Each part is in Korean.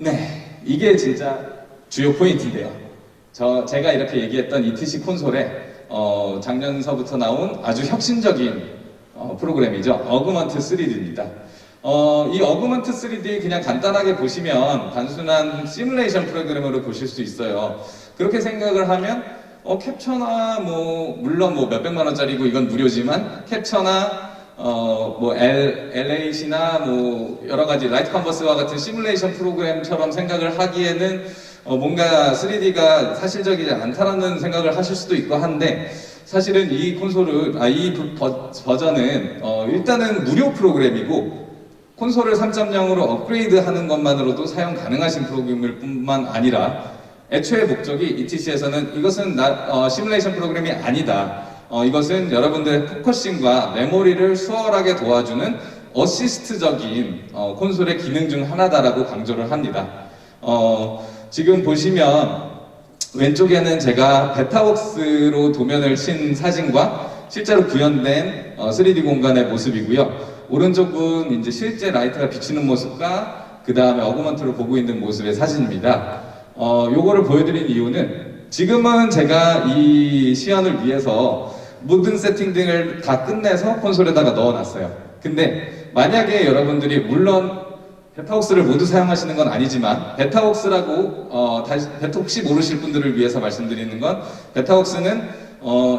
네, 이게 진짜 주요 포인트인데요. 제가 이렇게 얘기했던 ETC 콘솔에 작년서부터 나온 아주 혁신적인 프로그램이죠. 어그먼트 3D입니다. 이 어그먼트 3D 그냥 간단하게 보시면 단순한 시뮬레이션 프로그램으로 보실 수 있어요. 그렇게 생각을 하면 캡처나 물론 몇백만 원짜리고 이건 무료지만 캡처나 LAC나 여러 가지 라이트 컨버스와 같은 시뮬레이션 프로그램처럼 생각을 하기에는 뭔가 3D가 사실적이지 않다라는 생각을 하실 수도 있고 한데, 사실은 이 버전은 일단은 무료 프로그램이고 콘솔을 3.0으로 업그레이드 하는 것만으로도 사용 가능하신 프로그램일 뿐만 아니라 애초에 목적이 ETC에서는 이것은 시뮬레이션 프로그램이 아니다. 이것은 여러분들의 포커싱과 메모리를 수월하게 도와주는 어시스트적인 콘솔의 기능 중 하나다라고 강조를 합니다. 지금 보시면 왼쪽에는 제가 베타웍스로 도면을 친 사진과 실제로 구현된 3D 공간의 모습이고요. 오른쪽은 이제 실제 라이트가 비치는 모습과 그 다음에 어그먼트로 보고 있는 모습의 사진입니다. 요거를 보여드린 이유는 지금은 제가 이 시연을 위해서 모든 세팅 등을 다 끝내서 콘솔에다가 넣어놨어요. 근데 만약에 여러분들이 물론 베타웍스를 모두 사용하시는 건 아니지만 베타웍스라고 혹시 모르실 분들을 위해서 말씀드리는 건 베타웍스는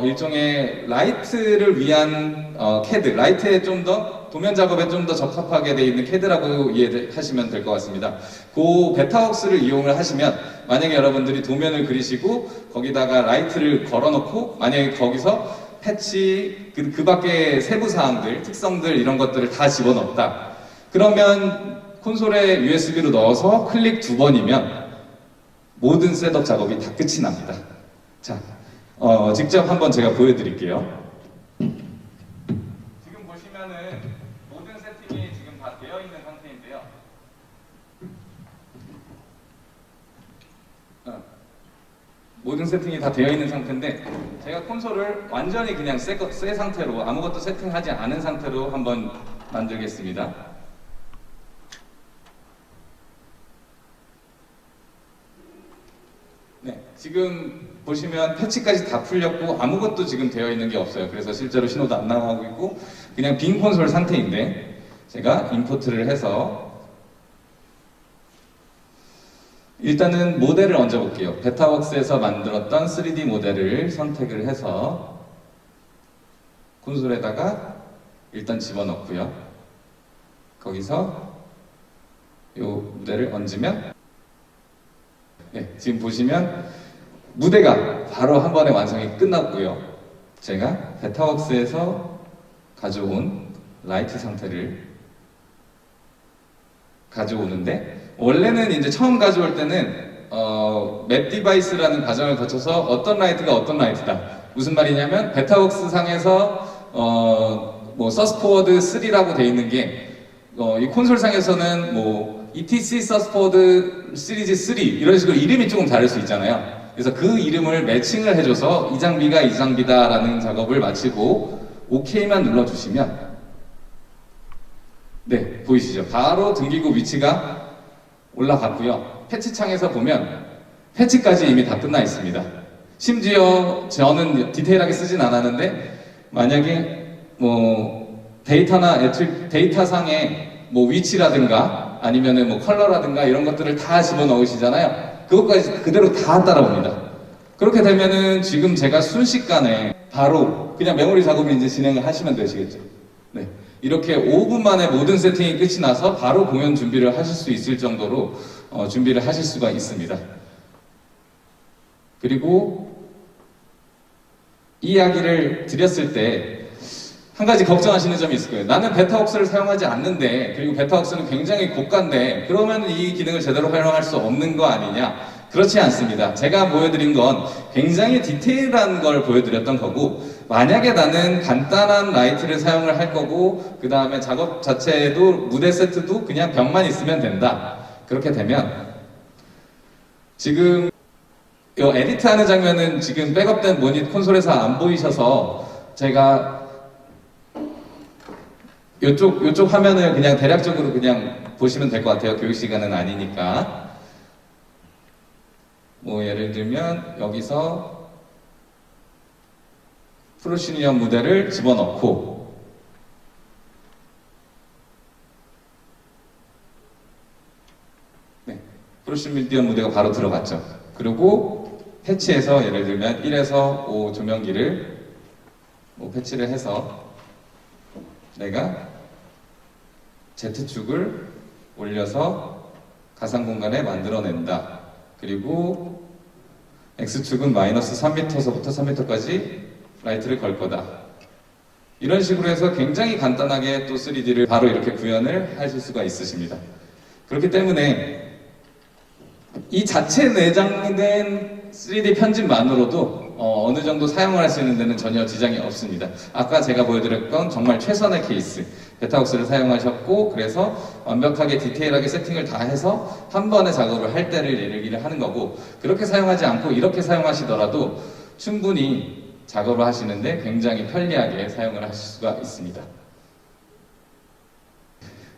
일종의 라이트를 위한 CAD, 라이트에 좀 더 도면 작업에 좀 더 적합하게 되어 있는 CAD라고 이해하시면 될 것 같습니다. 그 베타웍스를 이용을 하시면 만약에 여러분들이 도면을 그리시고 거기다가 라이트를 걸어놓고 만약에 거기서 패치, 그 밖에 세부 사항들, 특성들 이런 것들을 다 집어넣었다. 그러면 콘솔에 USB로 넣어서 클릭 2번이면 모든 셋업 작업이 다 끝이 납니다. 자, 직접 한번 제가 보여드릴게요. 지금 보시면은 모든 세팅이 지금 다 되어 있는 상태인데요. 모든 세팅이 다 되어 있는 상태인데 제가 콘솔을 완전히 그냥 새 상태로 아무것도 세팅하지 않은 상태로 한번 만들겠습니다. 네, 지금 보시면 패치까지 다 풀렸고 아무것도 지금 되어 있는 게 없어요. 그래서 실제로 신호도 안 나가고 있고 그냥 빈 콘솔 상태인데 제가 임포트를 해서 일단은 모델을 얹어 볼게요. 베타웍스에서 만들었던 3D 모델을 선택을 해서 콘솔에다가 일단 집어넣고요. 거기서 이 모델을 얹으면 네, 지금 보시면 무대가 바로 한 번에 완성이 끝났고요. 제가 베타웍스에서 가져온 라이트 상태를 가져오는데 원래는 이제 처음 가져올 때는 맵 디바이스라는 과정을 거쳐서 어떤 라이트가 어떤 라이트다. 무슨 말이냐면 베타웍스 상에서 서스포워드 3라고 되어 있는 게 이 콘솔 상에서는 ETC 서스포워드 시리즈 3 이런 식으로 이름이 조금 다를 수 있잖아요. 그래서 그 이름을 매칭을 해줘서 이 장비가 이 장비다라는 작업을 마치고 OK만 눌러주시면 네, 보이시죠? 바로 등기구 위치가 올라갔고요. 패치 창에서 보면 패치까지 이미 다 끝나 있습니다. 심지어 저는 디테일하게 쓰진 않았는데 만약에 데이터상에 위치라든가 아니면은 컬러라든가 이런 것들을 다 집어넣으시잖아요. 그것까지 그대로 다 따라옵니다. 그렇게 되면은 지금 제가 순식간에 바로 그냥 메모리 작업을 이제 진행을 하시면 되시겠죠. 네. 이렇게 5분 만에 모든 세팅이 끝이 나서 바로 공연 준비를 하실 수 있을 정도로 준비를 하실 수가 있습니다. 그리고 이 이야기를 드렸을 때 한 가지 걱정하시는 점이 있을 거예요. 나는 베타웍스를 사용하지 않는데, 그리고 베타웍스는 굉장히 고가인데 그러면 이 기능을 제대로 활용할 수 없는 거 아니냐? 그렇지 않습니다. 제가 보여드린 건 굉장히 디테일한 걸 보여드렸던 거고, 만약에 나는 간단한 라이트를 사용을 할 거고 그 다음에 작업 자체에도 무대 세트도 그냥 벽만 있으면 된다. 그렇게 되면 지금 이 에디트하는 장면은 지금 백업된 모니터 콘솔에서 안 보이셔서 제가 요쪽 화면을 그냥 대략적으로 그냥 보시면 될 것 같아요. 교육 시간은 아니니까. 뭐 예를 들면 여기서 프로시니엄 무대를 집어넣고 네, 프로시니엄 무대가 바로 들어갔죠. 그리고 패치해서 예를 들면 1에서 5 조명기를 뭐 패치를 해서 내가 Z축을 올려서 가상 공간에 만들어낸다. 그리고 X축은 마이너스 3m서부터 3m까지 라이트를 걸 거다. 이런 식으로 해서 굉장히 간단하게 또 3D를 바로 이렇게 구현을 하실 수가 있으십니다. 그렇기 때문에 이 자체 내장된 3D 편집만으로도 어느 정도 사용을 할 수 있는 데는 전혀 지장이 없습니다. 아까 제가 보여드렸던 정말 최선의 케이스, 베타웍스를 사용하셨고 그래서 완벽하게 디테일하게 세팅을 다 해서 한 번에 작업을 할 때를 얘기를 하는 거고, 그렇게 사용하지 않고 이렇게 사용하시더라도 충분히 작업을 하시는데 굉장히 편리하게 사용을 하실 수가 있습니다.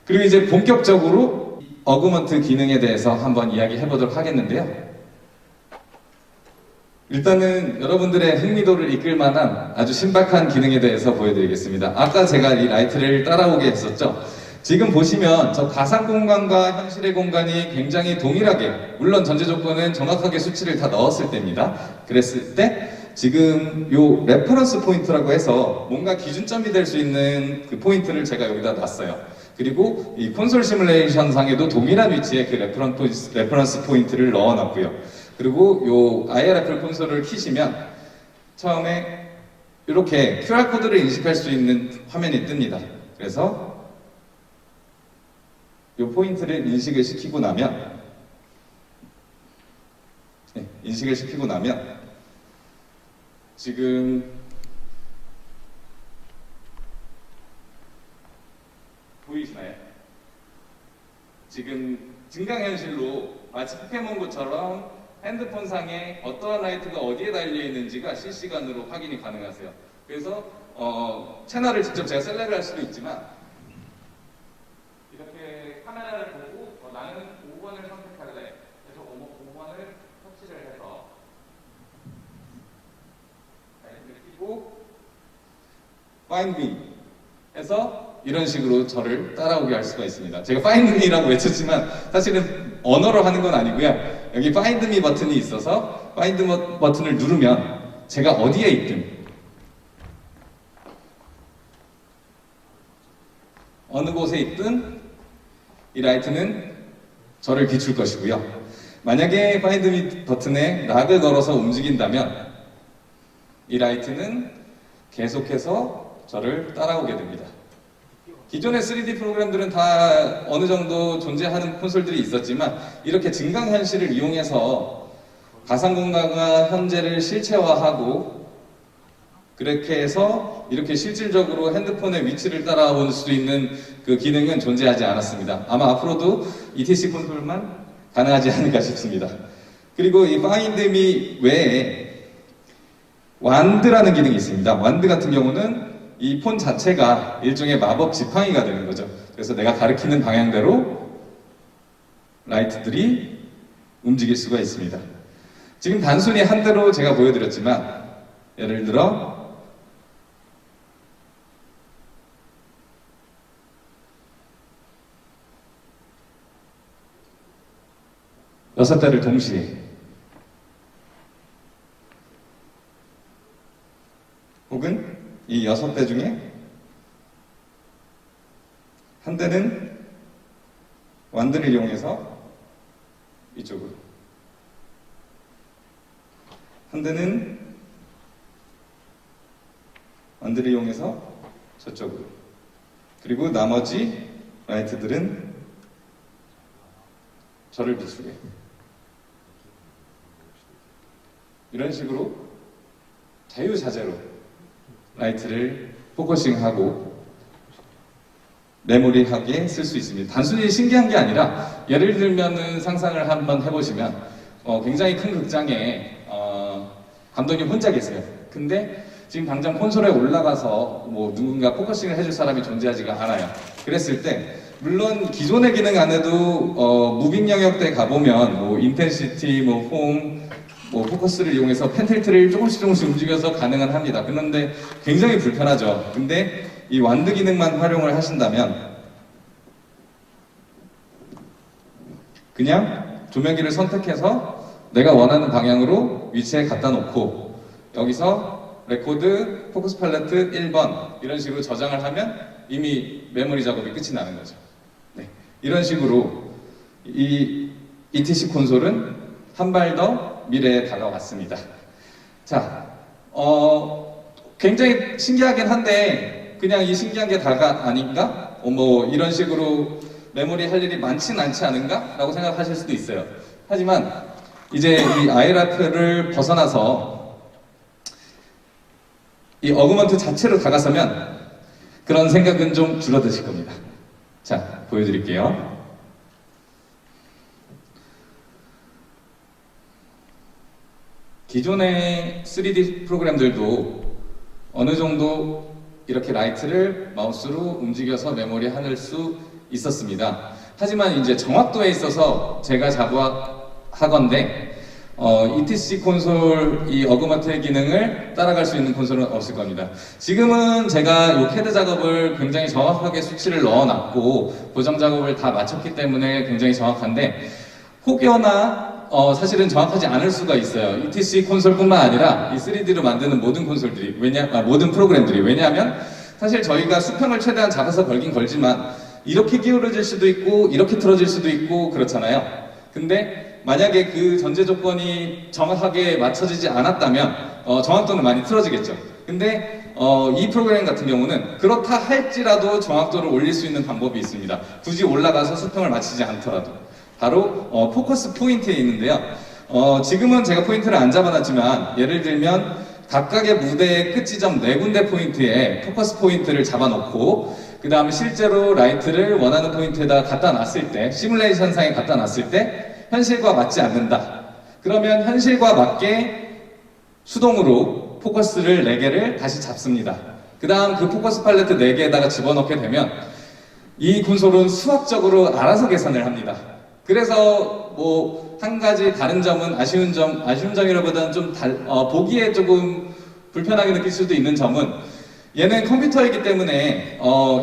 그리고 이제 본격적으로 어그먼트 기능에 대해서 한번 이야기해 보도록 하겠는데요. 일단은 여러분들의 흥미도를 이끌 만한 아주 신박한 기능에 대해서 보여드리겠습니다. 아까 제가 이 라이트를 따라오게 했었죠. 지금 보시면 저 가상 공간과 현실의 공간이 굉장히 동일하게, 물론 전제 조건은 정확하게 수치를 다 넣었을 때입니다. 그랬을 때 지금 요 레퍼런스 포인트라고 해서 뭔가 기준점이 될 수 있는 그 포인트를 제가 여기다 놨어요. 그리고 이 콘솔 시뮬레이션 상에도 동일한 위치에 그 레퍼런스 포인트를 넣어놨고요. 그리고 요 IRFL 콘솔을 키시면 처음에 이렇게 QR코드를 인식할 수 있는 화면이 뜹니다. 그래서 요 포인트를 인식을 시키고 나면 지금 보이시나요? 지금 증강현실로 마치 포켓몬고처럼 핸드폰 상에 어떠한 라이트가 어디에 달려 있는지가 실시간으로 확인이 가능하세요. 그래서 채널을 직접 제가 셀렉을 할 수도 있지만 이렇게 카메라를 보고 나는 5번을 선택할래. 그래서 5번을 터치를 해서 라이트를 켜고 Find Me 해서 이런 식으로 저를 따라오게 할 수가 있습니다. 제가 Find Me라고 외쳤지만 사실은 언어로 하는 건 아니고요. 여기 Find Me 버튼이 있어서 Find Me 버튼을 누르면 제가 어디에 있든 어느 곳에 있든 이 라이트는 저를 비출 것이고요. 만약에 Find Me 버튼에 락을 걸어서 움직인다면 이 라이트는 계속해서 저를 따라오게 됩니다. 기존의 3D 프로그램들은 다 어느 정도 존재하는 콘솔들이 있었지만 이렇게 증강현실을 이용해서 가상공간과 현재를 실체화하고 그렇게 해서 이렇게 실질적으로 핸드폰의 위치를 따라올 수 있는 그 기능은 존재하지 않았습니다. 아마 앞으로도 ETC 콘솔만 가능하지 않을까 싶습니다. 그리고 이 Find Me 외에 완드라는 기능이 있습니다. 완드 같은 경우는 이 폰 자체가 일종의 마법 지팡이가 되는 거죠. 그래서 내가 가리키는 방향대로 라이트들이 움직일 수가 있습니다. 지금 단순히 한 대로 제가 보여드렸지만 예를 들어 여섯 대를 동시에 혹은 이 6대 중에 한 대는 완드를 이용해서 이쪽으로, 한 대는 완드를 이용해서 저쪽으로, 그리고 나머지 라이트들은 저를 비추게, 이런 식으로 자유자재로 라이트를 포커싱하고 메모리하게 쓸 수 있습니다. 단순히 신기한 게 아니라 예를 들면은 상상을 한번 해보시면 굉장히 큰 극장에 감독님 혼자 계세요. 근데 지금 당장 콘솔에 올라가서 뭐 누군가 포커싱을 해줄 사람이 존재하지가 않아요. 그랬을 때 물론 기존의 기능 안에도 무빙 영역대 가보면 뭐 인텐시티, 뭐 폼, 뭐 포커스를 이용해서 펜틸트를 조금씩 움직여서 가능은 합니다. 그런데 굉장히 불편하죠. 근데 이 완드 기능만 활용을 하신다면 그냥 조명기를 선택해서 내가 원하는 방향으로 위치에 갖다 놓고 여기서 레코드 포커스 팔레트 1번 이런 식으로 저장을 하면 이미 메모리 작업이 끝이 나는 거죠. 네. 이런 식으로 이 ETC 콘솔은 한 발 더 미래에 다가왔습니다. 자, 굉장히 신기하긴 한데 그냥 이 신기한 게 다가 아닌가? 뭐 이런 식으로 메모리 할 일이 많진 않지 않은가? 라고 생각하실 수도 있어요. 하지만 이제 이 아이라프를 벗어나서 이 어그먼트 자체로 다가서면 그런 생각은 좀 줄어드실 겁니다. 자, 보여드릴게요. 기존의 3D 프로그램들도 어느 정도 이렇게 라이트를 마우스로 움직여서 메모리 하늘 수 있었습니다. 하지만 이제 정확도에 있어서 제가 자부하건대 ETC 콘솔 이 어그먼트 기능을 따라갈 수 있는 콘솔은 없을 겁니다. 지금은 제가 이 캐드 작업을 굉장히 정확하게 수치를 넣어놨고 고정 작업을 다 마쳤기 때문에 굉장히 정확한데 혹여나 사실은 정확하지 않을 수가 있어요. ETC 콘솔뿐만 아니라 이 3D로 만드는 모든 콘솔들이 모든 프로그램들이 왜냐하면 사실 저희가 수평을 최대한 잡아서 걸긴 걸지만 이렇게 기울어질 수도 있고 이렇게 틀어질 수도 있고 그렇잖아요. 근데 만약에 그 전제 조건이 정확하게 맞춰지지 않았다면 정확도는 많이 틀어지겠죠. 근데 이 프로그램 같은 경우는 그렇다 할지라도 정확도를 올릴 수 있는 방법이 있습니다. 굳이 올라가서 수평을 맞추지 않더라도 바로 포커스 포인트에 있는데요. 지금은 제가 포인트를 안 잡아놨지만 예를 들면 각각의 무대의 끝 지점 4군데 포인트에 포커스 포인트를 잡아놓고 그 다음에 실제로 라이트를 원하는 포인트에다 갖다 놨을 때 시뮬레이션상에 갖다 놨을 때 현실과 맞지 않는다. 그러면 현실과 맞게 수동으로 포커스를 4개를 다시 잡습니다. 그 다음 그 포커스 팔레트 4개에다가 집어넣게 되면 이 콘솔은 수학적으로 알아서 계산을 합니다. 그래서 뭐 한 가지 다른 점은 아쉬운 점이라보다는 좀 보기에 조금 불편하게 느낄 수도 있는 점은 얘는 컴퓨터이기 때문에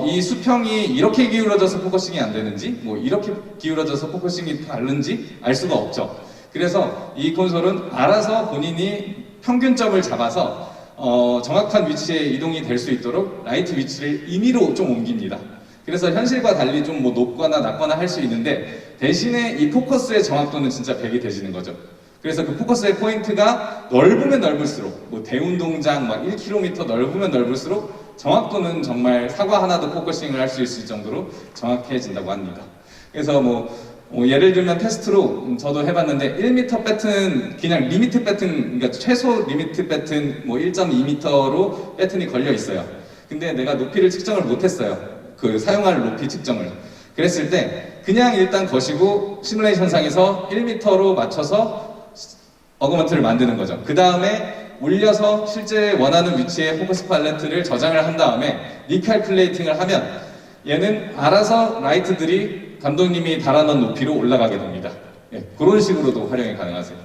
이 수평이 이렇게 기울어져서 포커싱이 안 되는지 뭐 이렇게 기울어져서 포커싱이 다른지 알 수가 없죠. 그래서 이 콘솔은 알아서 본인이 평균점을 잡아서 정확한 위치에 이동이 될 수 있도록 라이트 위치를 임의로 좀 옮깁니다. 그래서 현실과 달리 좀 뭐 높거나 낮거나 할 수 있는데 대신에 이 포커스의 정확도는 진짜 100이 되지는 거죠. 그래서 그 포커스의 포인트가 넓으면 넓을수록 뭐 대운동장 막 1km 넓으면 넓을수록 정확도는 정말 사과 하나도 포커싱을 할 수 있을 정도로 정확해진다고 합니다. 그래서 뭐 예를 들면 테스트로 저도 해봤는데 1m 배튼 그냥 리미트 배튼 그러니까 최소 리미트 배튼 뭐 1.2m로 배튼이 걸려 있어요. 근데 내가 높이를 측정을 못했어요. 그 사용할 높이 측정을. 그랬을 때 그냥 일단 거시고 시뮬레이션상에서 1m로 맞춰서 어그먼트를 만드는 거죠. 그 다음에 올려서 실제 원하는 위치에 포커스 팔레트를 저장을 한 다음에 리칼큘레이팅을 하면 얘는 알아서 라이트들이 감독님이 달아놓은 높이로 올라가게 됩니다. 예, 그런 식으로도 활용이 가능하세요.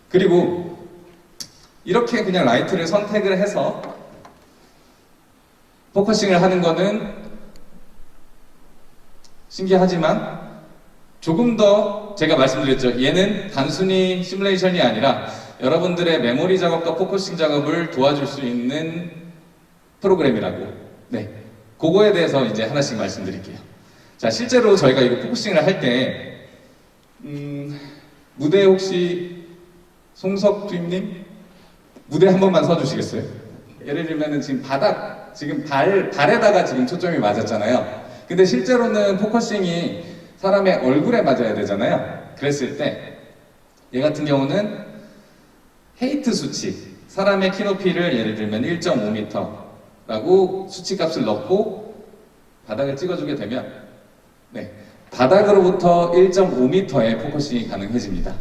그리고 이렇게 그냥 라이트를 선택을 해서 포커싱을 하는 거는 신기하지만 조금 더 제가 말씀드렸죠. 얘는 단순히 시뮬레이션이 아니라 여러분들의 메모리 작업과 포커싱 작업을 도와줄 수 있는 프로그램이라고. 네, 그거에 대해서 이제 하나씩 말씀드릴게요. 자, 실제로 저희가 이거 포커싱을 할 때 무대 혹시 송석주임님 무대 한 번만 서주시겠어요? 예를 들면은 지금 지금 발에다가 지금 초점이 맞았잖아요. 근데 실제로는 포커싱이 사람의 얼굴에 맞아야 되잖아요. 그랬을 때 얘 같은 경우는 헤이트 수치, 사람의 키 높이를 예를 들면 1.5m라고 수치값을 넣고 바닥을 찍어주게 되면 네, 바닥으로부터 1.5m의 포커싱이 가능해집니다.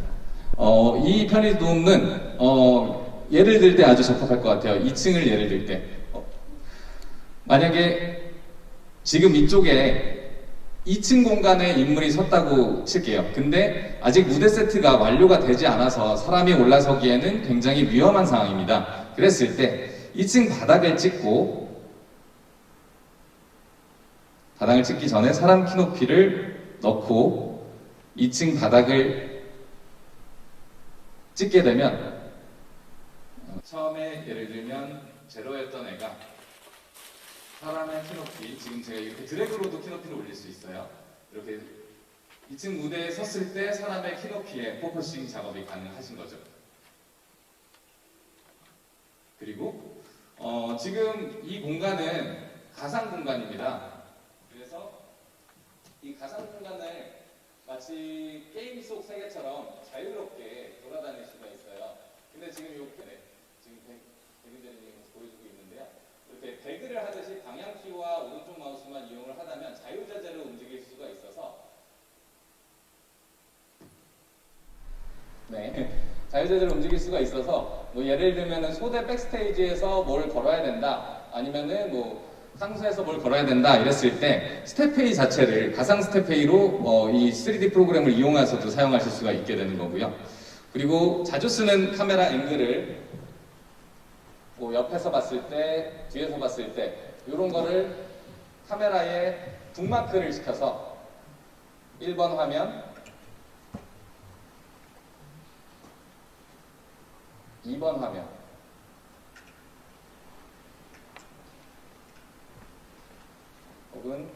이 편의도움은 예를 들 때 아주 적합할 것 같아요. 2층을 예를 들 때 만약에 지금 이쪽에 2층 공간에 인물이 섰다고 칠게요. 근데 아직 무대 세트가 완료가 되지 않아서 사람이 올라서기에는 굉장히 위험한 상황입니다. 그랬을 때 2층 바닥을 찍고, 바닥을 찍기 전에 사람 키높이를 넣고 2층 바닥을 찍게 되면, 처음에 예를 들면 제로였던 애가 사람의 키높이, 지금 제가 이렇게 드래그로도 키높이를 올릴 수 있어요. 이렇게 2층 무대에 섰을 때 사람의 키높이에 포커싱 작업이 가능하신 거죠. 그리고 지금 이 공간은 가상 공간입니다. 그래서 이 가상 공간을 마치 게임 속 세계처럼 자유롭게 돌아다닐 수가 있어요. 근데 지금 지금 백윤재님이 보여주고 있는데요. 이렇게 배그를 하듯이 방향키와 오른쪽 마우스만 이용을 하다면 자유자재로 움직일 수가 있어서, 자유자재로 움직일 수가 있어서, 뭐 예를 들면은 소대 백스테이지에서 뭘 걸어야 된다, 아니면은 뭐 상수에서 뭘 걸어야 된다 이랬을 때 스텝페이 자체를 가상 스텝페이로 이 3D 프로그램을 이용해서도 사용하실 수가 있게 되는 거고요. 그리고 자주 쓰는 카메라 앵글을 뭐 옆에서 봤을 때, 뒤에서 봤을 때 이런 거를 카메라에 북마크를 시켜서 1번 화면, 2번 화면, 혹은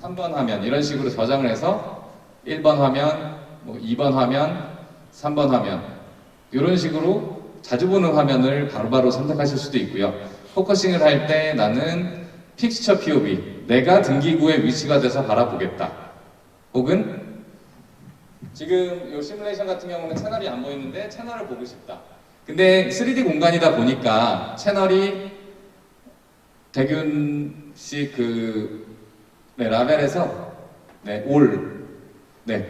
3번 화면 이런 식으로 저장을 해서 1번 화면, 뭐 2번 화면, 3번 화면 이런 식으로 자주 보는 화면을 바로바로 선택하실 수도 있고요. 포커싱을 할 때 나는 픽처 POV, 내가 등기구의 위치가 돼서 바라보겠다. 혹은 지금 이 시뮬레이션 같은 경우는 채널이 안 보이는데 채널을 보고 싶다. 근데 3D 공간이다 보니까 채널이 대균 씨 라벨에서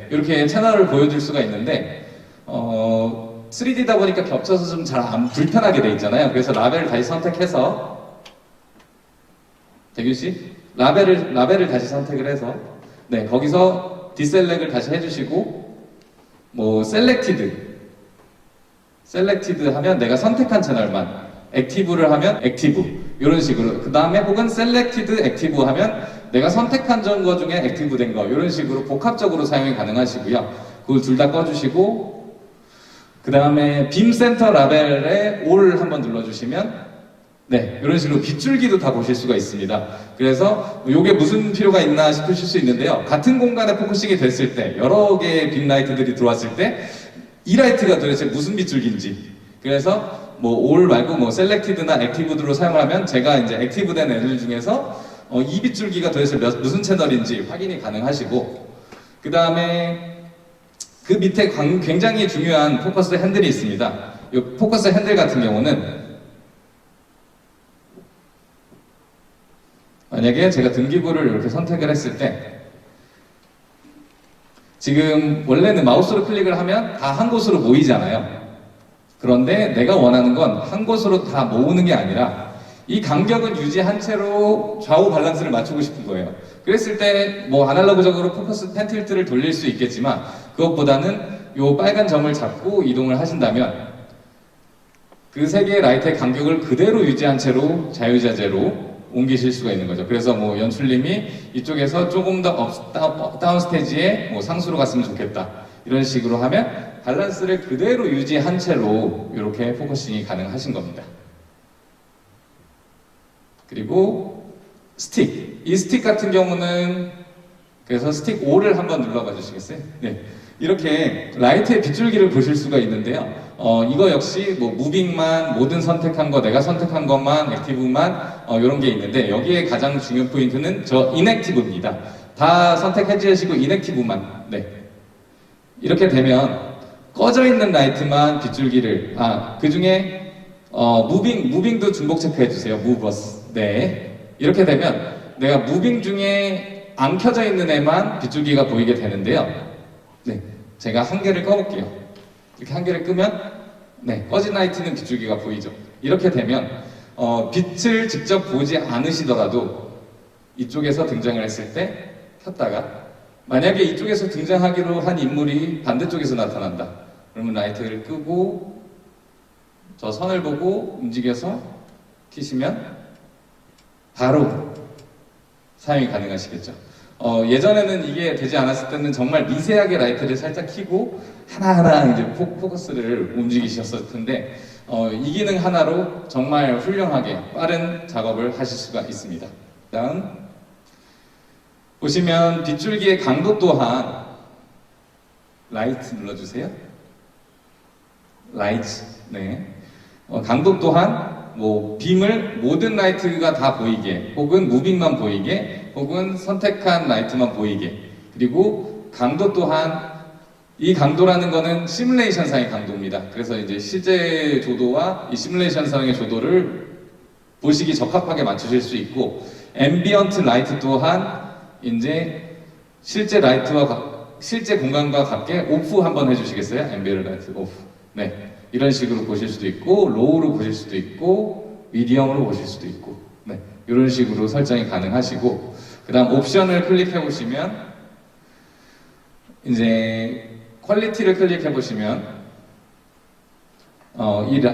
이렇게 채널을 보여줄 수가 있는데 3D다 보니까 겹쳐서 좀 잘 안 불편하게 돼 있잖아요. 그래서 라벨을 다시 선택해서, 대균 씨 라벨을 다시 선택을 해서 거기서 디셀렉을 다시 해주시고, 뭐 셀렉티드 하면 내가 선택한 채널만, 액티브를 하면 액티브 이런 식으로, 그 다음에 혹은 셀렉티드 액티브 하면 내가 선택한 거 중에 액티브 된 거, 이런 식으로 복합적으로 사용이 가능하시고요. 그걸 둘 다 꺼주시고, 그 다음에 빔 센터 라벨에 올 한번 눌러주시면 이런 식으로 빗줄기도 다 보실 수가 있습니다. 그래서 이게 무슨 필요가 있나 싶으실 수 있는데요. 같은 공간에 포커싱이 됐을 때, 여러 개의 빔 라이트들이 들어왔을 때 이 라이트가 도대체 무슨 빗줄기인지, 그래서 뭐 올 말고 뭐 셀렉티드나 액티브드로 사용을 하면 제가 이제 액티브된 애들 중에서 이 빗줄기가 도대체 무슨 채널인지 확인이 가능하시고, 그 다음에 그 밑에 굉장히 중요한 포커스 핸들이 있습니다. 이 포커스 핸들 같은 경우는 만약에 제가 등기부를 이렇게 선택을 했을 때, 지금 원래는 마우스로 클릭을 하면 다 한 곳으로 모이잖아요. 그런데 내가 원하는 건 한 곳으로 다 모으는 게 아니라 이 간격은 유지한 채로 좌우 밸런스를 맞추고 싶은 거예요. 그랬을 때 뭐 아날로그적으로 포커스 펜 틸트를 돌릴 수 있겠지만, 그것보다는 이 빨간 점을 잡고 이동을 하신다면 그 세 개의 라이트의 간격을 그대로 유지한 채로 자유자재로 옮기실 수가 있는 거죠. 그래서 뭐 연출님이 이쪽에서 조금 더 다운 스테이지에 뭐 상수로 갔으면 좋겠다, 이런 식으로 하면 밸런스를 그대로 유지한 채로 이렇게 포커싱이 가능하신 겁니다. 그리고 스틱, 이 스틱 같은 경우는, 그래서 스틱 5를 한번 눌러봐 주시겠어요? 이렇게 라이트의 빗줄기를 보실 수가 있는데요. 이거 역시 뭐 무빙만, 모든 선택한 거, 내가 선택한 것만, 액티브만 이런 게 있는데, 여기에 가장 중요한 포인트는 저 인액티브입니다. 다 선택해 주시고 인액티브만. 이렇게 되면 꺼져 있는 라이트만 빗줄기를, 그 중에 무빙도 중복 체크해 주세요. 무버스. 이렇게 되면 내가 무빙 중에 안 켜져 있는 애만 빗줄기가 보이게 되는데요. 제가 한 개를 꺼볼게요. 이렇게 한 개를 끄면 꺼진 라이트는 빗줄기가 보이죠. 이렇게 되면 빛을 직접 보지 않으시더라도 이쪽에서 등장을 했을 때 켰다가, 만약에 이쪽에서 등장하기로 한 인물이 반대쪽에서 나타난다. 그러면 라이트를 끄고 저 선을 보고 움직여서 켜시면 바로 사용이 가능하시겠죠. 예전에는 이게 되지 않았을 때는 정말 미세하게 라이트를 살짝 켜고 하나하나 이제 포커스를 움직이셨을 텐데, 이 기능 하나로 정말 훌륭하게 빠른 작업을 하실 수가 있습니다. 다음 보시면 빗줄기의 강도 또한, 라이트 눌러주세요. 라이트. 네. 강도 또한 빔을 모든 라이트가 다 보이게, 혹은 무빙만 보이게, 혹은 선택한 라이트만 보이게, 그리고 강도 또한, 이 강도라는 거는 시뮬레이션상의 강도입니다. 그래서 이제 실제 조도와 이 시뮬레이션상의 조도를 보시기 적합하게 맞추실 수 있고, 앰비언트 라이트 또한 이제 실제 라이트와 실제 공간과 같게 오프 한번 해주시겠어요? 앰비언트 라이트 오프. 네, 이런 식으로 보실 수도 있고, 로우로 보실 수도 있고, 미디엄으로 보실 수도 있고, 네, 이런 식으로 설정이 가능하시고, 그 다음 옵션을 클릭해 보시면 이제 퀄리티를 클릭해 보시면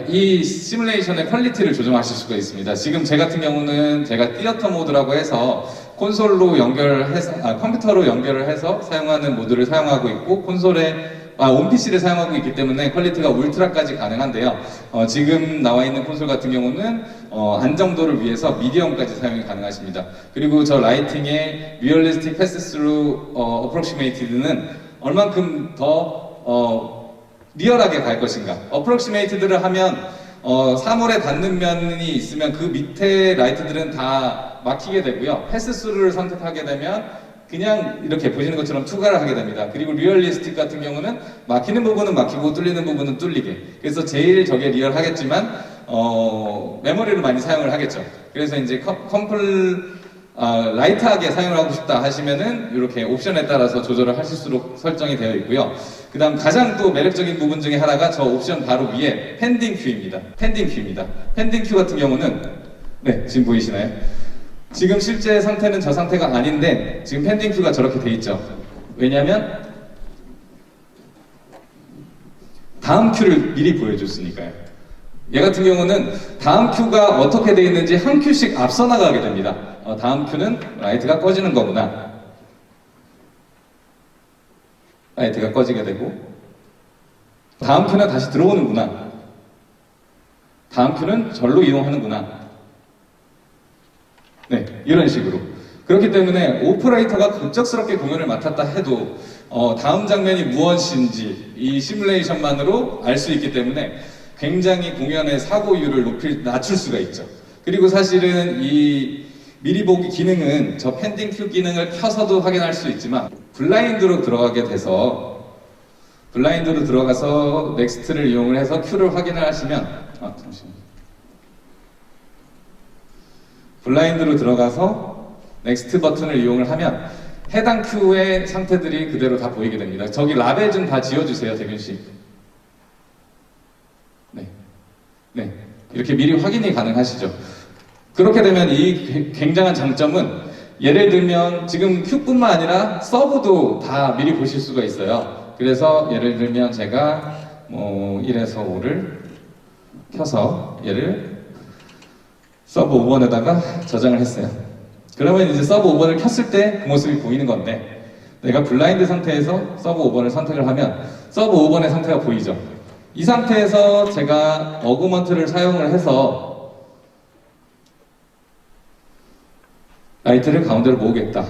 이 시뮬레이션의 퀄리티를 조정하실 수가 있습니다. 지금 제 같은 경우는 제가 티어터 모드라고 해서 콘솔로 연결해서, 컴퓨터로 연결을 해서 사용하는 모드를 사용하고 있고, 홈PC를 사용하고 있기 때문에 퀄리티가 울트라까지 가능한데요. 지금 나와 있는 콘솔 같은 경우는 안정도를 위해서 미디엄까지 사용이 가능하십니다. 그리고 저 라이팅의 리얼리스틱 패스 스루 어프록시메이티드는 얼만큼 더 리얼하게 갈 것인가. 어프록시메이티드를 하면 사물에 닿는 면이 있으면 그 밑에 라이트들은 다 막히게 되고요. 패스 스루를 선택하게 되면 그냥 이렇게 보시는 것처럼 투과를 하게 됩니다. 그리고 리얼리스틱 같은 경우는 막히는 부분은 막히고 뚫리는 부분은 뚫리게. 그래서 제일 저게 리얼하겠지만 메모리를 많이 사용을 하겠죠. 그래서 이제 라이트하게 사용을 하고 싶다 하시면은 이렇게 옵션에 따라서 조절을 하실 수 설정이 되어 있고요. 그 다음 가장 또 매력적인 부분 중에 하나가 저 옵션 바로 위에 펜딩 큐입니다. 펜딩 큐입니다. 펜딩 큐 같은 경우는, 네, 지금 보이시나요? 지금 실제 상태는 저 상태가 아닌데 지금 펜딩 큐가 저렇게 돼 있죠. 왜냐하면 다음 큐를 미리 보여줬으니까요. 얘 같은 경우는 다음 큐가 어떻게 돼 있는지 한 큐씩 앞서 나가게 됩니다. 다음 큐는 라이트가 꺼지는 거구나. 라이트가 꺼지게 되고, 다음 큐는 다시 들어오는구나. 다음 큐는 절로 이동하는구나. 네, 이런 식으로. 그렇기 때문에 오퍼레이터가 갑작스럽게 공연을 맡았다 해도 다음 장면이 무엇인지 이 시뮬레이션만으로 알 수 있기 때문에 굉장히 공연의 사고율을 낮출 수가 있죠. 그리고 사실은 이 미리 보기 기능은 저 펜딩 큐 기능을 켜서도 확인할 수 있지만, 블라인드로 들어가서 넥스트를 이용을 해서 큐를 확인을 하시면, 잠시만요. 블라인드로 들어가서 넥스트 버튼을 이용을 하면 해당 큐의 상태들이 그대로 다 보이게 됩니다. 저기 라벨 좀 다 지워주세요, 대균씨. 네, 이렇게 미리 확인이 가능하시죠. 그렇게 되면 이 굉장한 장점은, 예를 들면 지금 큐뿐만 아니라 서브도 다 미리 보실 수가 있어요. 그래서 예를 들면 제가 1에서 5를 켜서 얘를 서브 5번에다가 저장을 했어요. 그러면 이제 서브 5번을 켰을 때 그 모습이 보이는 건데, 내가 블라인드 상태에서 서브 5번을 선택을 하면 서브 5번의 상태가 보이죠. 이 상태에서 제가 어그먼트를 사용을 해서 라이트를 가운데로 모으겠다.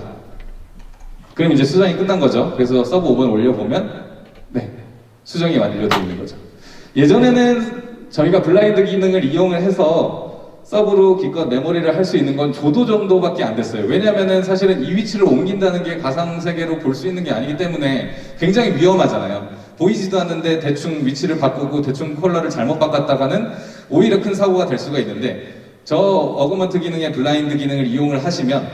그럼 이제 수정이 끝난 거죠. 그래서 서브 5번 올려보면, 네, 수정이 완료되어 있는 거죠. 예전에는 저희가 블라인드 기능을 이용을 해서 서브로 기껏 메모리를 할 수 있는 건 조도 정도밖에 안 됐어요. 왜냐면은 사실은 이 위치를 옮긴다는 게 가상세계로 볼 수 있는 게 아니기 때문에 굉장히 위험하잖아요. 보이지도 않는데 대충 위치를 바꾸고 대충 컬러를 잘못 바꿨다가는 오히려 큰 사고가 될 수가 있는데, 저 어그먼트 기능의 블라인드 기능을 이용을 하시면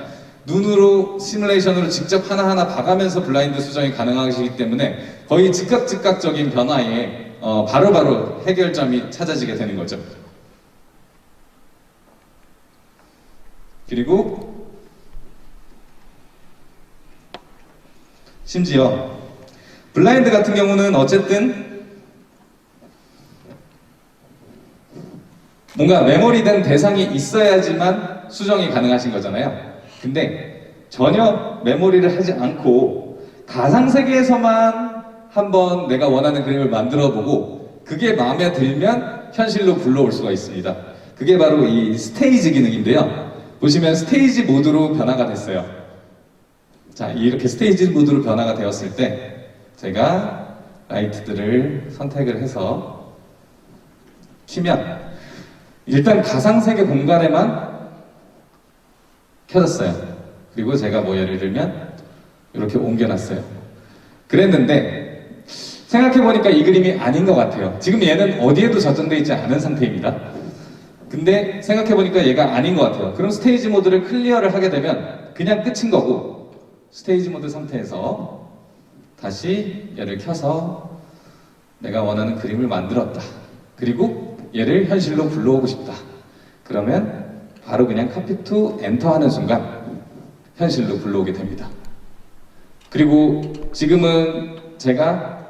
눈으로 시뮬레이션으로 직접 하나하나 봐가면서 블라인드 수정이 가능하시기 때문에 거의 즉각적인 변화에 바로바로 해결점이 찾아지게 되는 거죠. 그리고 심지어 블라인드 같은 경우는 어쨌든 뭔가 메모리된 대상이 있어야지만 수정이 가능하신 거잖아요. 근데 전혀 메모리를 하지 않고 가상세계에서만 한번 내가 원하는 그림을 만들어 보고 그게 마음에 들면 현실로 불러올 수가 있습니다. 그게 바로 이 스테이지 기능인데요. 보시면 스테이지 모드로 변화가 됐어요. 자, 이렇게 스테이지 모드로 변화가 되었을 때 제가 라이트들을 선택을 해서 키면 일단 가상세계 공간에만 켜졌어요. 그리고 제가 뭐 예를 들면 이렇게 옮겨놨어요. 그랬는데 생각해보니까 이 그림이 아닌 것 같아요. 지금 얘는 어디에도 저장되어 있지 않은 상태입니다. 근데 생각해보니까 얘가 아닌 것 같아요. 그럼 스테이지 모드를 클리어를 하게 되면 그냥 끝인 거고 스테이지 모드 상태에서 다시 얘를 켜서 내가 원하는 그림을 만들었다. 그리고 얘를 현실로 불러오고 싶다. 그러면 바로 그냥 카피 투 엔터 하는 순간 현실로 불러오게 됩니다. 그리고 지금은 제가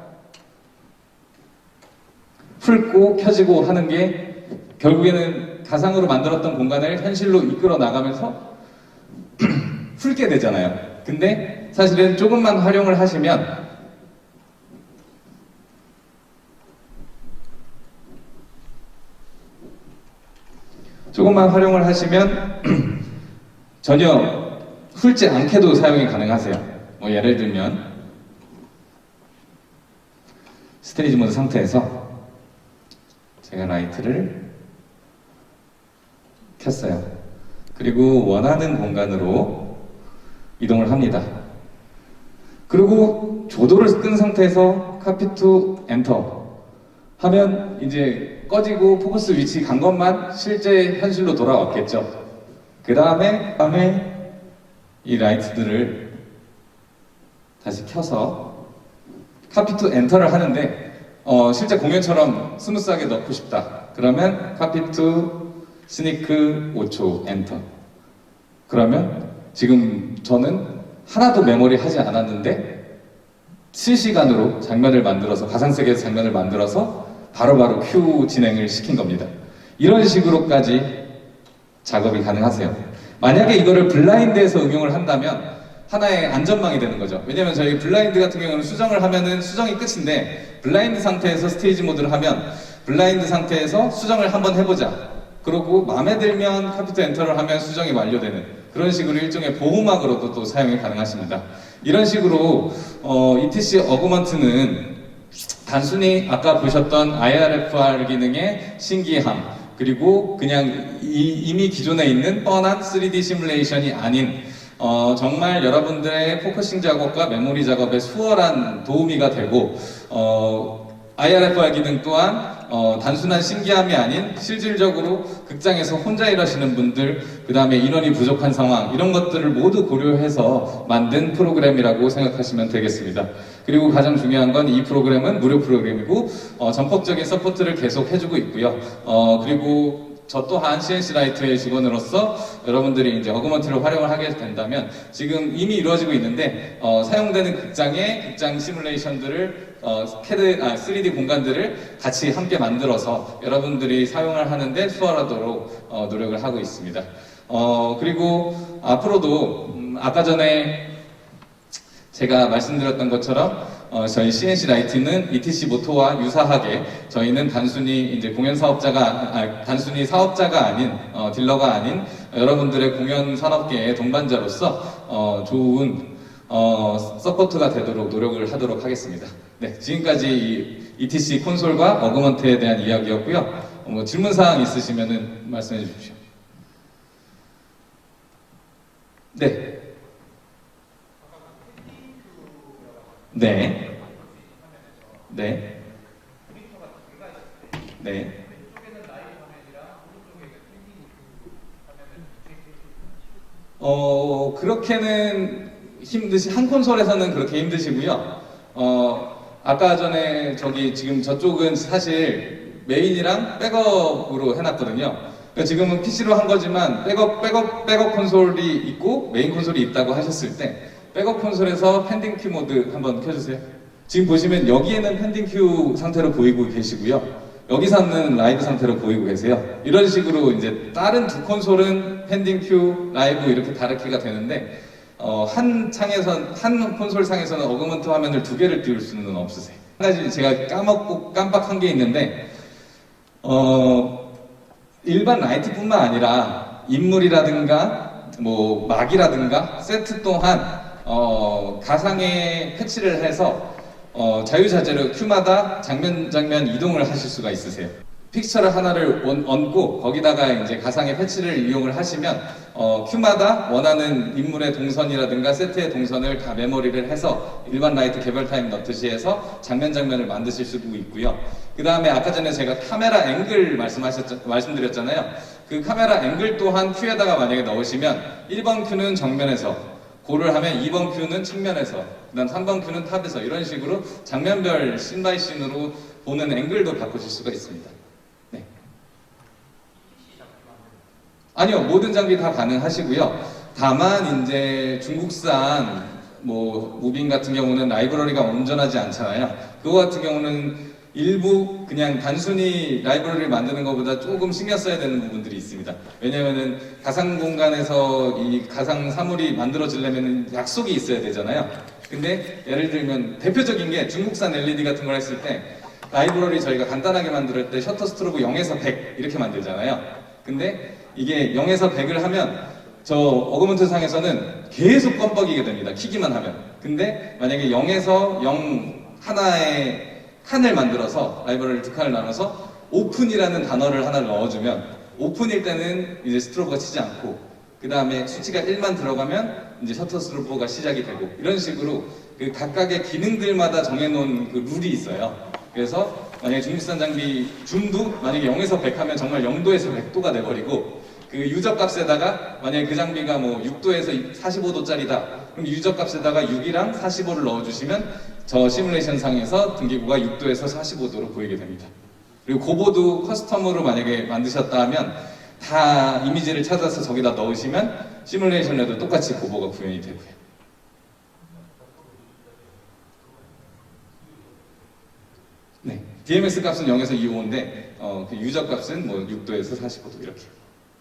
훑고 켜지고 하는 게 결국에는 가상으로 만들었던 공간을 현실로 이끌어 나가면서 훑게 되잖아요. 근데 사실은 조금만 활용을 하시면 전혀 훑지 않게도 사용이 가능하세요. 뭐 예를 들면 스테이지 모드 상태에서 제가 라이트를 켰어요. 그리고 원하는 공간으로 이동을 합니다. 그리고 조도를 끈 상태에서 카피 투 엔터 하면 이제 꺼지고 포커스 위치 간 것만 실제 현실로 돌아왔겠죠. 그 다음에 이 라이트들을 다시 켜서 카피 투 엔터를 하는데 실제 공연처럼 스무스하게 넣고 싶다. 그러면 카피 투 스니크 5초 엔터. 그러면 지금 저는 하나도 메모리 하지 않았는데 실시간으로 장면을 만들어서 가상세계에서 장면을 만들어서 바로바로 큐 진행을 시킨 겁니다. 이런 식으로까지 작업이 가능하세요. 만약에 이거를 블라인드에서 응용을 한다면 하나의 안전망이 되는 거죠. 왜냐면 저희 블라인드 같은 경우는 수정을 하면은 수정이 끝인데 블라인드 상태에서 스테이지 모드를 하면 블라인드 상태에서 수정을 한번 해보자. 그러고 마음에 들면 카피 투 엔터를 하면 수정이 완료되는 그런 식으로 일종의 보호막으로도 또 사용이 가능하십니다. 이런 식으로 ETC 어그먼트는 단순히 아까 보셨던 IRFR 기능의 신기함 그리고 그냥 이미 기존에 있는 뻔한 3D 시뮬레이션이 아닌 정말 여러분들의 포커싱 작업과 메모리 작업에 수월한 도우미가 되고 IRFR 기능 또한 단순한 신기함이 아닌 실질적으로 극장에서 혼자 일하시는 분들 그 다음에 인원이 부족한 상황 이런 것들을 모두 고려해서 만든 프로그램이라고 생각하시면 되겠습니다. 그리고 가장 중요한 건 이 프로그램은 무료 프로그램이고 전폭적인 서포트를 계속 해주고 있고요. 그리고 저 또한 CNC 라이트의 직원으로서 여러분들이 이제 어그먼트를 활용을 하게 된다면 지금 이미 이루어지고 있는데 사용되는 극장 시뮬레이션들을 3D 공간들을 같이 함께 만들어서 여러분들이 사용을 하는데 수월하도록 노력을 하고 있습니다. 그리고 앞으로도 아까 전에 제가 말씀드렸던 것처럼 저희 CNC 라이트는 ETC 모토와 유사하게 저희는 단순히 이제 단순히 사업자가 아닌 딜러가 아닌 여러분들의 공연 산업계의 동반자로서 좋은 서포트가 되도록 노력을 하도록 하겠습니다. 네, 지금까지 ETC 콘솔과 어그먼트에 대한 이야기였고요. 질문사항 있으시면 말씀해 주십시오. 네. 네. 네. 네. 그렇게는 한 콘솔에서는 그렇게 힘드시고요. 아까 전에 지금 저쪽은 사실 메인이랑 백업으로 해놨거든요. 그러니까 지금은 PC로 한 거지만 백업 콘솔이 있고 메인 콘솔이 있다고 하셨을 때 백업 콘솔에서 펜딩 큐 모드 한번 켜주세요. 지금 보시면 여기에는 펜딩 큐 상태로 보이고 계시고요. 여기서는 라이브 상태로 보이고 계세요. 이런 식으로 이제 다른 두 콘솔은 펜딩 큐, 라이브 이렇게 다르게가 되는데 한 콘솔 상에서는 어그먼트 화면을 두 개를 띄울 수는 없으세요. 한 가지 제가 까먹고 깜빡한 게 있는데 일반 라이트뿐만 아니라 인물이라든가 뭐 막이라든가 세트 또한 가상의 패치를 해서 자유자재로 큐마다 장면 이동을 하실 수가 있으세요. 픽처를 하나를 얹고 거기다가 이제 가상의 패치를 이용을 하시면 큐마다 원하는 인물의 동선이라든가 세트의 동선을 다 메모리를 해서 일반 라이트 개별 타임 넣듯이 해서 장면을 만드실 수도 있고요. 그 다음에 아까 전에 제가 카메라 앵글 말씀드렸잖아요. 그 카메라 앵글 또한 큐에다가 만약에 넣으시면 1번 큐는 정면에서 고를 하면 2번 큐는 측면에서 그 다음 3번 큐는 탑에서 이런 식으로 장면별 씬 바이 씬으로 보는 앵글도 바꾸실 수가 있습니다. 네. 아니요, 모든 장비 다 가능하시고요. 다만 이제 중국산 뭐 무빙 같은 경우는 라이브러리가 온전하지 않잖아요. 그거 같은 경우는 일부 그냥 단순히 라이브러리를 만드는 것보다 조금 신경 써야 되는 부분들이 있습니다. 왜냐면은 가상 공간에서 이 가상 사물이 만들어지려면 약속이 있어야 되잖아요. 근데 예를 들면 대표적인 게 중국산 LED 같은 걸 했을 때 라이브러리 저희가 간단하게 만들 때 셔터 스트로브 0에서 100 이렇게 만들잖아요. 근데 이게 0에서 100을 하면 저 어그먼트 상에서는 계속 껌뻑이게 됩니다. 키기만 하면. 근데 만약에 0에서 0 하나의 칸을 만들어서 라이브러리를 두 칸을 나눠서 오픈이라는 단어를 하나를 넣어주면 오픈일 때는 이제 스트로브가 치지 않고 그 다음에 수치가 1만 들어가면 이제 셔터 스트로브가 시작이 되고 이런 식으로 그 각각의 기능들마다 정해놓은 그 룰이 있어요. 그래서 만약에 중국산 장비 줌도 만약에 0에서 100 하면 정말 0도에서 100도가 돼버리고 그 유저 값에다가 만약에 그 장비가 뭐 6도에서 45도짜리다 그럼 유저 값에다가 6이랑 45를 넣어주시면 저 시뮬레이션 상에서 등기구가 6도에서 45도로 보이게 됩니다. 그리고 고보도 커스텀으로 만약에 만드셨다 하면 다 이미지를 찾아서 저기다 넣으시면 시뮬레이션에도 똑같이 고보가 구현이 되고요. 네, DMS 값은 0에서 2호인데 그 유저 값은 뭐 6도에서 45도 이렇게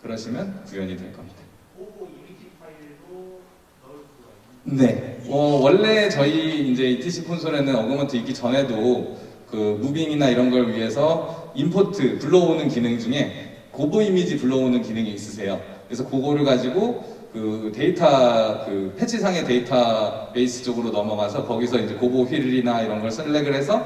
그러시면 구현이 될 겁니다. 고보 이미지 파일도 넣을 수가 있나요? 네, 원래 저희 이제 ETC 콘솔에는 어그먼트 있기 전에도 그 무빙이나 이런 걸 위해서 임포트 불러오는 기능 중에 고보 이미지 불러오는 기능이 있으세요. 그래서 그거를 가지고 그 데이터 그 패치상의 데이터베이스 쪽으로 넘어가서 거기서 이제 고보 휠이나 이런 걸 셀렉을 해서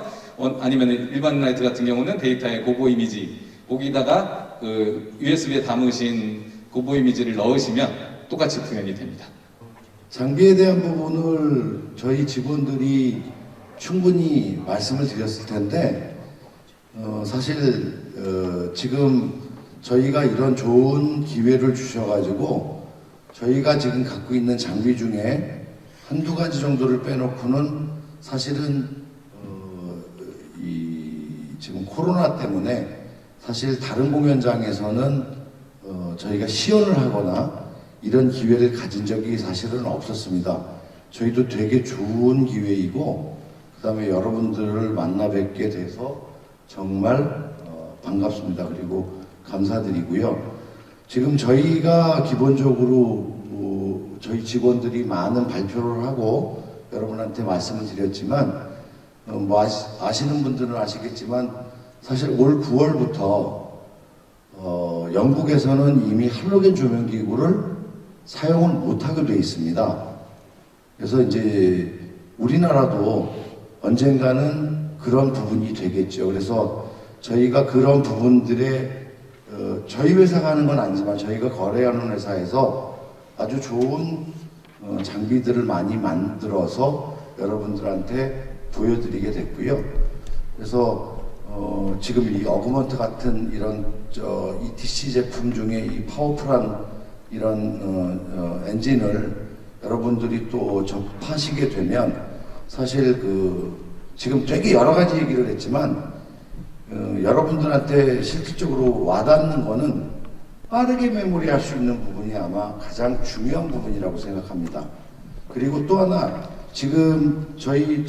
아니면 일반 라이트 같은 경우는 데이터에 고보 이미지 거기다가 그 USB에 담으신 고보 이미지를 넣으시면 똑같이 구현이 됩니다. 장비에 대한 부분을 저희 직원들이 충분히 말씀을 드렸을 텐데 사실 지금 저희가 이런 좋은 기회를 주셔가지고 저희가 지금 갖고 있는 장비 중에 한두 가지 정도를 빼놓고는 사실은 지금 코로나 때문에 사실 다른 공연장에서는 저희가 시연을 하거나 이런 기회를 가진 적이 사실은 없었습니다. 저희도 되게 좋은 기회이고 그 다음에 여러분들을 만나 뵙게 돼서 정말 반갑습니다. 그리고 감사드리고요. 지금 저희가 기본적으로 저희 직원들이 많은 발표를 하고 여러분한테 말씀을 드렸지만 뭐 아시는 분들은 아시겠지만 사실 올 9월부터 영국에서는 이미 할로겐 조명기구를 사용을 못하게 되어 있습니다. 그래서 이제 우리나라도 언젠가는 그런 부분이 되겠죠. 그래서 저희가 그런 부분들에 저희 회사가 하는 건 아니지만 저희가 거래하는 회사에서 아주 좋은 장비들을 많이 만들어서 여러분들한테 보여드리게 됐고요. 그래서 지금 이 어그먼트 같은 이런 ETC 제품 중에 이 파워풀한 이런 엔진을 여러분들이 또 접하시게 되면 사실 지금 되게 여러 가지 얘기를 했지만 여러분들한테 실질적으로 와닿는 거는 빠르게 메모리 할 수 있는 부분이 아마 가장 중요한 부분이라고 생각합니다. 그리고 또 하나 지금 저희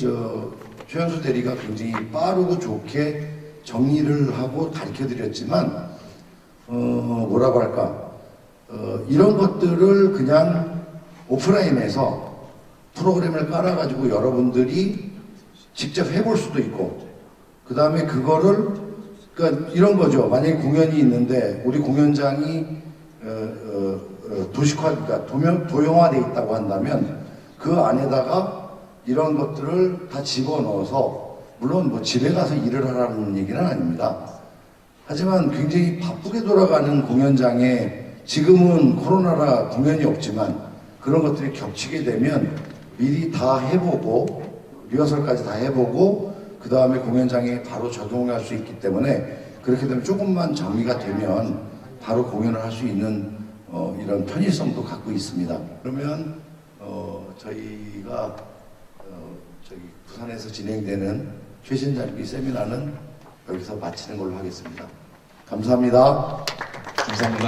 최현수 대리가 굉장히 빠르고 좋게 정리를 하고 가르쳐드렸지만 뭐라고 할까 이런 것들을 그냥 오프라인에서 프로그램을 깔아가지고 여러분들이 직접 해볼 수도 있고 그 다음에 그거를 그러니까 이런 거죠. 만약에 공연이 있는데 우리 공연장이 도식화 그러니까 도형화돼 있다고 한다면 그 안에다가 이런 것들을 다 집어넣어서 물론 뭐 집에 가서 일을 하라는 얘기는 아닙니다. 하지만 굉장히 바쁘게 돌아가는 공연장에 지금은 코로나라 공연이 없지만 그런 것들이 겹치게 되면 미리 다 해보고 리허설까지 다 해보고 그 다음에 공연장에 바로 적용할 수 있기 때문에 그렇게 되면 조금만 정리가 되면 바로 공연을 할 수 있는 이런 편의성도 갖고 있습니다. 그러면 저희가 저기 부산에서 진행되는 최신장비 세미나는 여기서 마치는 걸로 하겠습니다. 감사합니다. 감사합니다.